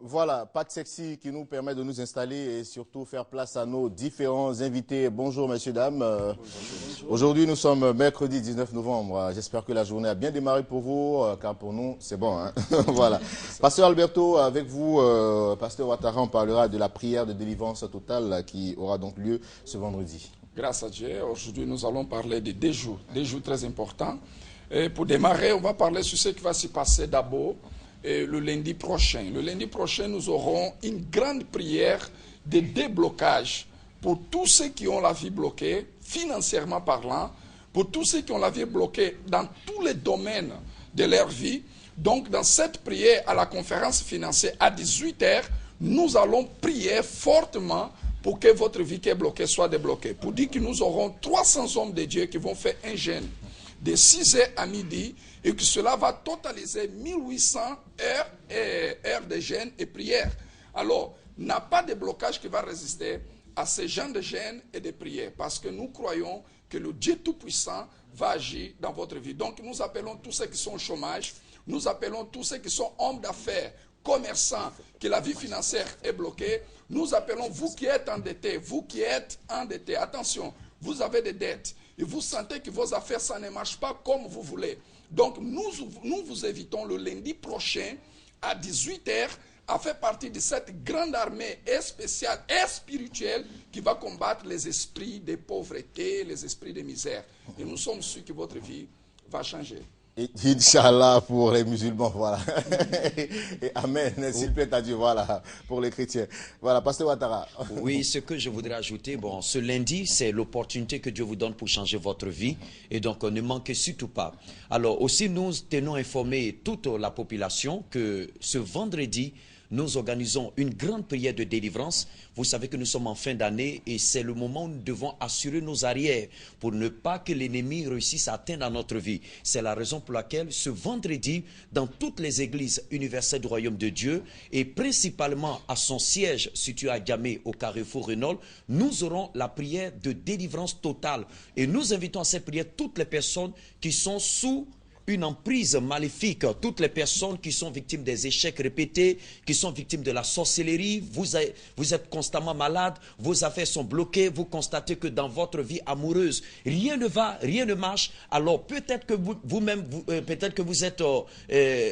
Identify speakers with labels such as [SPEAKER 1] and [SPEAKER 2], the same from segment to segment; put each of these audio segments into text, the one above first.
[SPEAKER 1] Voilà, Pat Sexy qui nous permet de nous installer et surtout faire place à nos différents invités. Bonjour messieurs, dames. Aujourd'hui nous sommes mercredi 19 novembre. J'espère que la journée a bien démarré pour vous, car pour nous c'est bon. Hein. Voilà. Pasteur Alberto, avec vous, Pasteur Ouattara, on parlera de la prière de délivrance totale qui aura donc lieu ce vendredi.
[SPEAKER 2] Grâce à Dieu, aujourd'hui nous allons parler de deux jours très importants. Et pour démarrer, on va parler sur ce qui va se passer d'abord le lundi prochain. Le lundi prochain, nous aurons une grande prière de déblocage pour tous ceux qui ont la vie bloquée, financièrement parlant, pour tous ceux qui ont la vie bloquée dans tous les domaines de leur vie. Donc, dans cette prière à la conférence financière à 18 h, nous allons prier fortement pour que votre vie qui est bloquée soit débloquée. Pour dire que nous aurons 300 hommes de Dieu qui vont faire un jeûne de 6 h à midi et que cela va totaliser 1800 heures de jeûne et prière. Alors, il n'y a pas de blocage qui va résister à ces gens de jeûne et de prière parce que nous croyons que le Dieu Tout-Puissant va agir dans votre vie. Donc, nous appelons tous ceux qui sont au chômage, nous appelons tous ceux qui sont hommes d'affaires, commerçants, que la vie financière est bloquée. Nous appelons vous qui êtes endettés, attention, vous avez des dettes et vous sentez que vos affaires, ça ne marche pas comme vous voulez. Donc, nous vous invitons le lundi prochain à 18 h à faire partie de cette grande armée spéciale et spirituelle qui va combattre les esprits de pauvreté, les esprits de misère. Et nous sommes sûrs que votre vie va changer.
[SPEAKER 1] Et Inch'Allah pour les musulmans, voilà. Et Amen, s'il plaît à Dieu, voilà, pour les chrétiens. Voilà, Pasteur Ouattara.
[SPEAKER 3] Oui, ce que je voudrais ajouter, bon, ce lundi, c'est l'opportunité que Dieu vous donne pour changer votre vie. Et donc, ne manquez surtout pas. Alors, aussi, nous tenons informer toute la population que ce vendredi, nous organisons une grande prière de délivrance. Vous savez que nous sommes en fin d'année et c'est le moment où nous devons assurer nos arrières pour ne pas que l'ennemi réussisse à atteindre notre vie. C'est la raison pour laquelle ce vendredi, dans toutes les églises universelles du Royaume de Dieu et principalement à son siège situé à Djamé au Carrefour Renault, nous aurons la prière de délivrance totale. Et nous invitons à cette prière toutes les personnes qui sont sous une emprise maléfique, toutes les personnes qui sont victimes des échecs répétés, qui sont victimes de la sorcellerie, vous êtes constamment malade, vos affaires sont bloquées, vous constatez que dans votre vie amoureuse, rien ne va, rien ne marche, alors peut-être que vous-même, peut-être que vous êtes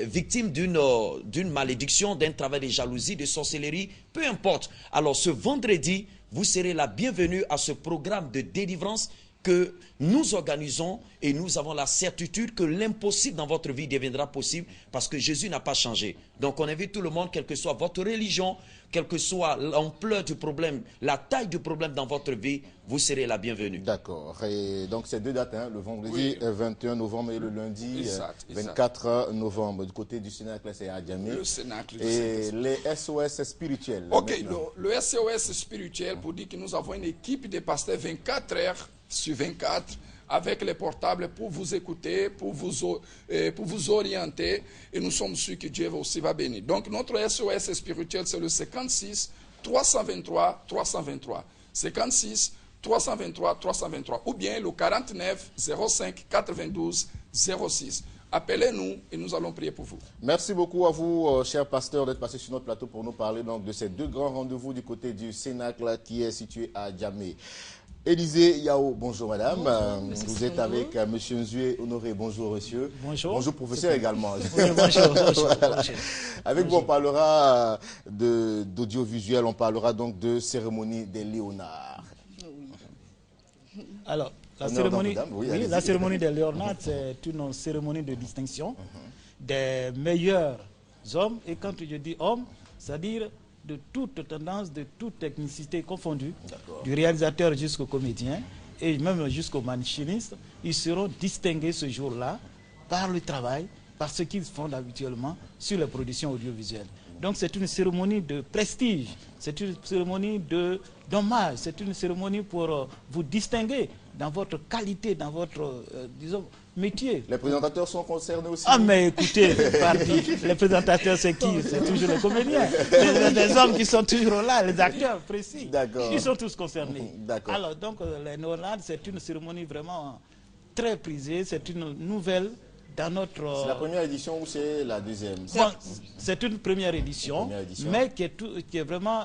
[SPEAKER 3] victime d'une malédiction, d'un travail de jalousie, de sorcellerie, peu importe. Alors ce vendredi, vous serez la bienvenue à ce programme de délivrance que nous organisons et nous avons la certitude que l'impossible dans votre vie deviendra possible parce que Jésus n'a pas changé. Donc on invite tout le monde, quelle que soit votre religion, quelle que soit l'ampleur du problème, la taille du problème dans votre vie, vous serez la bienvenue.
[SPEAKER 1] D'accord. Et donc c'est deux dates, hein, le vendredi 21 novembre et le lundi 24 novembre. Du côté du Cénacle, c'est à Djamé.
[SPEAKER 2] Le Cénacle.
[SPEAKER 1] Et les SOS spirituels.
[SPEAKER 2] Ok, le SOS spirituel, pour dire que nous avons une équipe de pasteurs 24 heures sur 24 avec les portables pour vous écouter, pour vous orienter et nous sommes sûrs que Dieu aussi va bénir. Donc notre SOS spirituel c'est le 56 323 323. 56 323 323 ou bien le 49 05 92 06. Appelez-nous et nous allons prier pour vous.
[SPEAKER 1] Merci beaucoup à vous, cher pasteur, d'être passé sur notre plateau pour nous parler donc, de ces deux grands rendez-vous du côté du Cénacle qui est situé à Djamé. Élisée Yao, bonjour madame. Bonjour, vous êtes avec monsieur Nzue Honoré, bonjour monsieur.
[SPEAKER 4] Bonjour.
[SPEAKER 1] Bonjour professeur également.
[SPEAKER 4] Oui, bonjour.
[SPEAKER 1] Voilà. Avec vous on parlera d'audiovisuel, on parlera donc de cérémonie des Léonards.
[SPEAKER 4] Alors, la cérémonie des Léonards, c'est une cérémonie de distinction des meilleurs hommes. Et quand je dis hommes, c'est-à-dire de toute tendance, de toute technicité confondue, du réalisateur jusqu'au comédien et même jusqu'au machiniste, ils seront distingués ce jour-là par le travail, par ce qu'ils font habituellement sur les productions audiovisuelles. Donc c'est une cérémonie de prestige, c'est une cérémonie d'hommage, c'est une cérémonie pour vous distinguer dans votre qualité, dans votre, disons, métier.
[SPEAKER 1] Les présentateurs sont concernés aussi?
[SPEAKER 4] Ah mais écoutez, les présentateurs c'est qui? C'est toujours les comédiens. Les hommes qui sont toujours là, les acteurs précis. Ils sont tous concernés. Alors donc les Léonards, c'est une cérémonie vraiment très prisée, c'est une nouvelle dans notre...
[SPEAKER 1] C'est la première édition ou c'est la deuxième?
[SPEAKER 4] C'est une première édition, mais qui est vraiment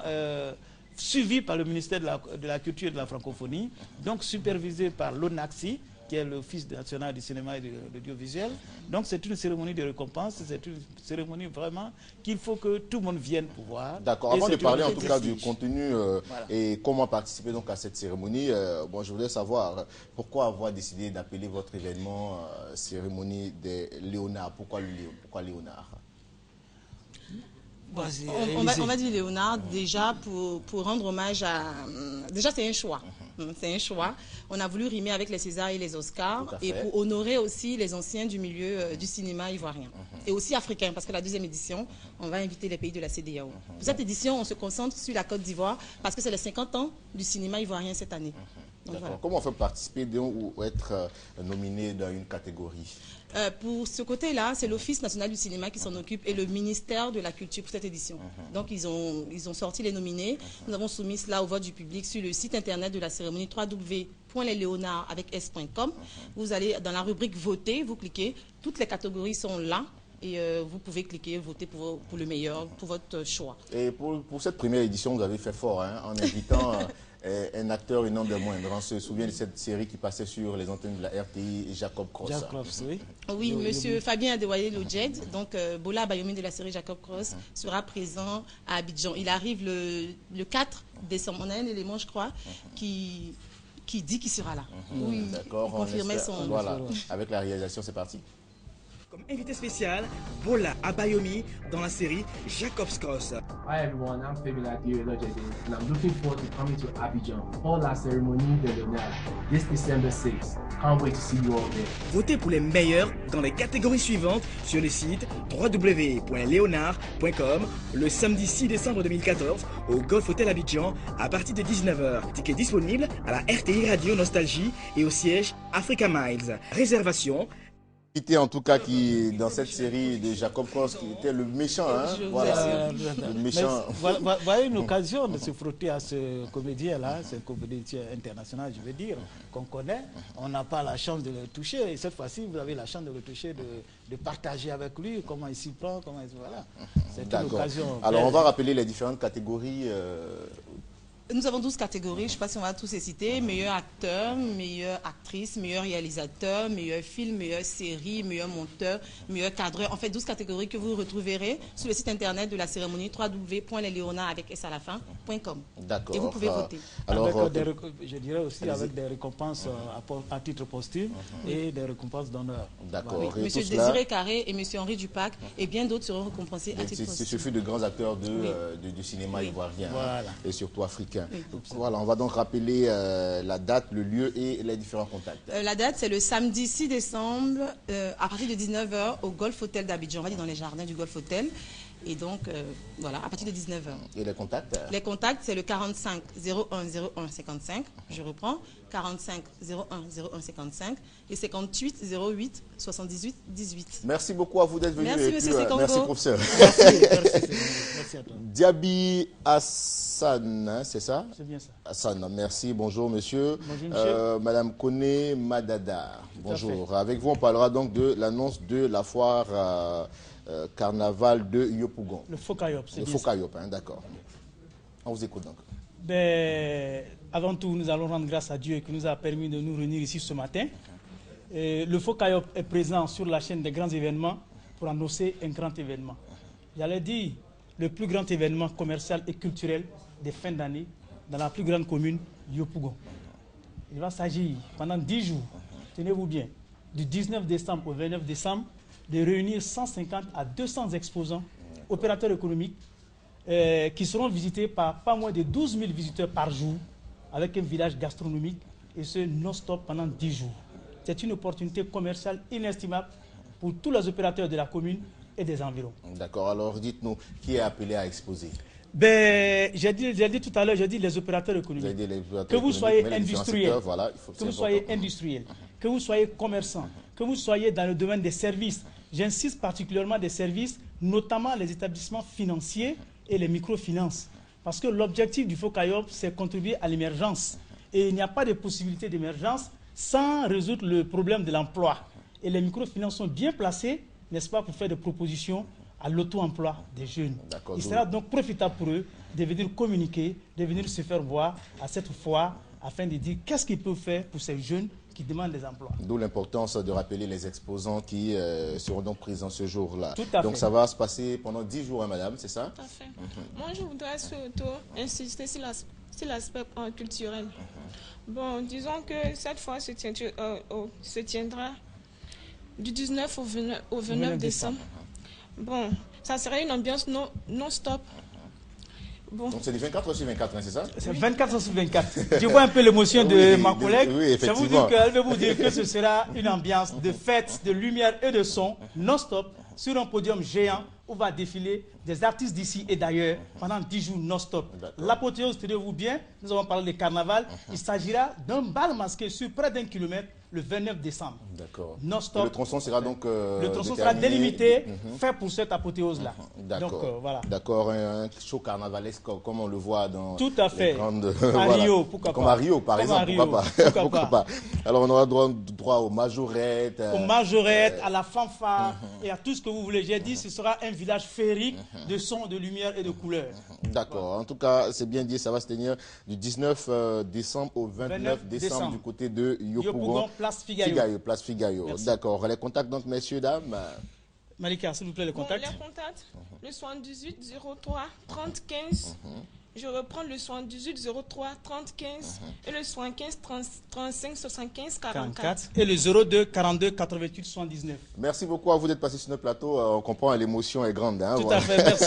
[SPEAKER 4] suivie par le ministère de la Culture et de la Francophonie, donc supervisée par l'ONACSI, qui est l'Office national du cinéma et de l'audiovisuel. Donc c'est une cérémonie de récompense, c'est une cérémonie vraiment qu'il faut que tout le monde vienne pour voir.
[SPEAKER 1] D'accord, avant de parler en tout cas du contenu et comment participer donc à cette cérémonie, bon, je voulais savoir pourquoi avoir décidé d'appeler votre événement cérémonie des Léonards. Pourquoi Léonard?
[SPEAKER 5] On va dire Léonard déjà pour rendre hommage à... Déjà c'est un choix. C'est un choix. On a voulu rimer avec les Césars et les Oscars et pour honorer aussi les anciens du milieu du cinéma ivoirien et aussi africain, parce que la deuxième édition, on va inviter les pays de la CEDEAO. Pour cette édition, on se concentre sur la Côte d'Ivoire parce que c'est les 50 ans du cinéma ivoirien cette année. Donc, voilà.
[SPEAKER 1] Comment on fait participer ou être nominé dans une catégorie?
[SPEAKER 5] Pour ce côté-là, c'est l'Office national du cinéma qui s'en occupe et le ministère de la Culture pour cette édition. Donc, ils ont sorti les nominés. Nous avons soumis cela au vote du public sur le site internet de la cérémonie www.lesleonards.com. Vous allez dans la rubrique Voter, vous cliquez. Toutes les catégories sont là. Et vous pouvez cliquer, voter pour le meilleur, pour votre choix. Et
[SPEAKER 1] pour cette première édition, vous avez fait fort en invitant un acteur, un nom de moindre. On se souvient de cette série qui passait sur les antennes de la RTI, Jacob Cross.
[SPEAKER 5] Oui, monsieur Fabien Adéwalé Lodjed, donc Bola Abayomi de la série Jacob Cross, sera présent à Abidjan. Il arrive le 4 décembre. On a un élément, je crois, qui dit qu'il sera là. Oui,
[SPEAKER 1] d'accord.
[SPEAKER 5] Confirmer son...
[SPEAKER 1] Voilà, avec la réalisation, c'est parti.
[SPEAKER 6] Comme invité spécial, Bola Abayomi dans la série Jacob's Cross.
[SPEAKER 7] Hi everyone, I'm Fabien Adéwalé Lodjed and I'm looking forward to coming to Abidjan for la cérémonie de Léonard this December 6th. Can't wait to see you all there.
[SPEAKER 6] Votez pour les meilleurs dans les catégories suivantes sur le site www.leonard.com le samedi 6 décembre 2014 au Golf Hotel Abidjan à partir de 19h. Ticket disponible à la RTI Radio Nostalgie et au siège Africa Miles. Réservation.
[SPEAKER 1] En tout cas, qui dans cette série de Jacob Cross, qui était le méchant, voilà, le méchant.
[SPEAKER 4] Voilà une occasion de se frotter à ce comédien-là, ce comédien international, je veux dire, qu'on connaît. On n'a pas la chance de le toucher. Et cette fois-ci, vous avez la chance de le toucher, de partager avec lui comment il s'y prend, voilà. C'est une occasion.
[SPEAKER 1] Alors, on va rappeler les différentes catégories.
[SPEAKER 5] Nous avons 12 catégories, je ne sais pas si on va tous les citer. Meilleur acteur, meilleure actrice, meilleur réalisateur, meilleur film, meilleure série, meilleur monteur, meilleur cadreur. En fait, 12 catégories que vous retrouverez sur le site internet de la cérémonie www.lesleonards.com.
[SPEAKER 1] D'accord.
[SPEAKER 5] Et vous pouvez voter.
[SPEAKER 4] Alors, je dirais aussi avec des récompenses à titre posthume et des récompenses d'honneur.
[SPEAKER 1] D'accord.
[SPEAKER 5] Oui. Monsieur Désiré Carré et Monsieur Henri Dupac et bien d'autres seront récompensés à titre posthume.
[SPEAKER 1] Il suffit de grands acteurs du cinéma ivoirien et surtout africain. Oui. Voilà, on va donc rappeler la date, le lieu et les différents contacts.
[SPEAKER 5] La date, c'est le samedi 6 décembre à partir de 19h au Golf Hotel d'Abidjan, on va dire dans les jardins du Golf Hotel. Et donc, voilà, à partir de 19h.
[SPEAKER 1] Et les contacts?
[SPEAKER 5] Les contacts, c'est le 45 01 01 55. Je reprends. 45 01 01 55 et 58 08 78 18.
[SPEAKER 1] Merci beaucoup à vous d'être venu.
[SPEAKER 5] Merci, monsieur Sekongo.
[SPEAKER 1] Merci, professeur.
[SPEAKER 4] Merci à toi.
[SPEAKER 1] Diaby Hassan, c'est ça?
[SPEAKER 4] C'est bien ça.
[SPEAKER 1] Hassan, merci. Bonjour, monsieur.
[SPEAKER 4] Bonjour, monsieur.
[SPEAKER 1] Madame Kone Madada. Bonjour. Avec vous, on parlera donc de l'annonce de la foire carnaval de Yopougon.
[SPEAKER 8] Le Fokayop, c'est bien.
[SPEAKER 1] Le Fokayop, d'accord. On vous écoute donc.
[SPEAKER 8] Avant tout, nous allons rendre grâce à Dieu qui nous a permis de nous réunir ici ce matin. Le Fokayop est présent sur la chaîne des grands événements pour annoncer un grand événement. J'allais dire le plus grand événement commercial et culturel des fins d'année dans la plus grande commune Yopougon. Il va s'agir pendant 10 jours, tenez-vous bien, du 19 décembre au 29 décembre, de réunir 150 à 200 exposants, opérateurs économiques, qui seront visités par pas moins de 12 000 visiteurs par jour, avec un village gastronomique, et ce non-stop pendant 10 jours. C'est une opportunité commerciale inestimable pour tous les opérateurs de la commune et des environs.
[SPEAKER 1] D'accord, alors dites-nous, qui est appelé à exposer?
[SPEAKER 8] J'ai dit tout à l'heure, j'ai dit les opérateurs économiques. Que vous soyez industriel, que vous soyez industriel, que vous soyez commerçant, que vous soyez dans le domaine des services. J'insiste particulièrement des services, notamment les établissements financiers et les microfinances. Parce que l'objectif du Fokayop, c'est contribuer à l'émergence. Et il n'y a pas de possibilité d'émergence sans résoudre le problème de l'emploi. Et les microfinances sont bien placées, n'est-ce pas, pour faire des propositions à l'auto-emploi des jeunes. Il sera donc profitable pour eux de venir communiquer, de venir se faire voir à cette foire afin de dire qu'est-ce qu'ils peuvent faire pour ces jeunes qui demandent des emplois. D'où l'importance de rappeler les exposants qui seront donc présents ce jour-là. Donc ça va se passer pendant 10 jours, hein, madame, c'est ça?
[SPEAKER 9] Tout à fait. Moi, je voudrais surtout insister sur l'aspect culturel. Bon, disons que cette fois se tiendra du 19 au 29 décembre. Bon, ça serait une ambiance non-stop. Bon.
[SPEAKER 1] Donc c'est du 24 sur 24, hein, c'est ça?
[SPEAKER 8] C'est 24 sur 24. Je vois un peu l'émotion de ma collègue.
[SPEAKER 1] Oui, effectivement.
[SPEAKER 8] Elle veut vous dire que ce sera une ambiance de fête, de lumière et de son non-stop sur un podium géant où va défiler des artistes d'ici et d'ailleurs pendant 10 jours non-stop. L'apothéose, tenez-vous bien, nous avons parlé de carnaval. Il s'agira d'un bal masqué sur près d'1 kilomètre le 29 décembre.
[SPEAKER 1] D'accord.
[SPEAKER 8] Non-stop.
[SPEAKER 1] Le tronçon sera donc
[SPEAKER 8] le tronçon sera délimité, fait pour cette apothéose-là.
[SPEAKER 1] D'accord.
[SPEAKER 8] Donc voilà.
[SPEAKER 1] D'accord, un show carnavalesque comme on le voit dans
[SPEAKER 8] tout à fait.
[SPEAKER 1] Grandes...
[SPEAKER 8] à Rio, pourquoi pas.
[SPEAKER 1] Comme à Rio, par exemple, pourquoi pas. Alors on aura droit aux majorettes.
[SPEAKER 8] Aux majorettes, à la fanfare et à tout ce que vous voulez. J'ai dit, ce sera un village féerique de sons, de lumière et de couleurs.
[SPEAKER 1] D'accord. Voilà. En tout cas, c'est bien dit, ça va se tenir du 19 décembre au 29 décembre du côté de Yopougon,
[SPEAKER 8] place Figayo.
[SPEAKER 1] Place Figayo. D'accord. Les contacts, donc, messieurs, dames.
[SPEAKER 8] Malika, s'il vous plaît, les contacts.
[SPEAKER 9] Les contacts, le 78 03 30 15. Je reprends le 78 03 30 15 et le 75 35 75 44.
[SPEAKER 8] Et le 02 42 88 79.
[SPEAKER 1] Merci beaucoup à vous d'être passé sur notre plateau. On comprend, l'émotion est grande. Hein,
[SPEAKER 8] tout à fait, merci.